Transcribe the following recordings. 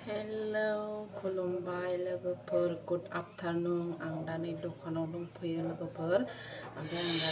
Hello, खुलुमबाय लोगोफोर, good afternoon. आं दा नै दखानाव दंफैयो लोगोफोर। ओमफ्राय आं दा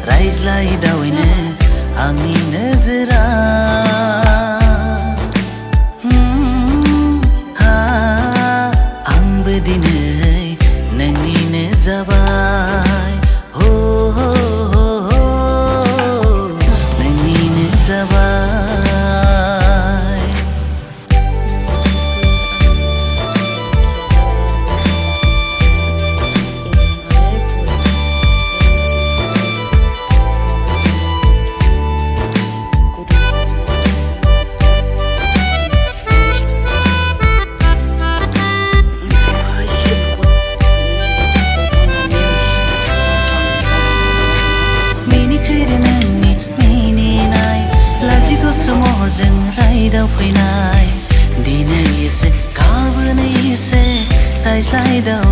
रायज्लायदावैनो आंनि नोजोरा आंबो दिनै नोंनिनो जाबाय नोंनिनो जाबाय। जों रायदाव फैनाय दिनै एसे गाबोन एसे रायज्लायदाव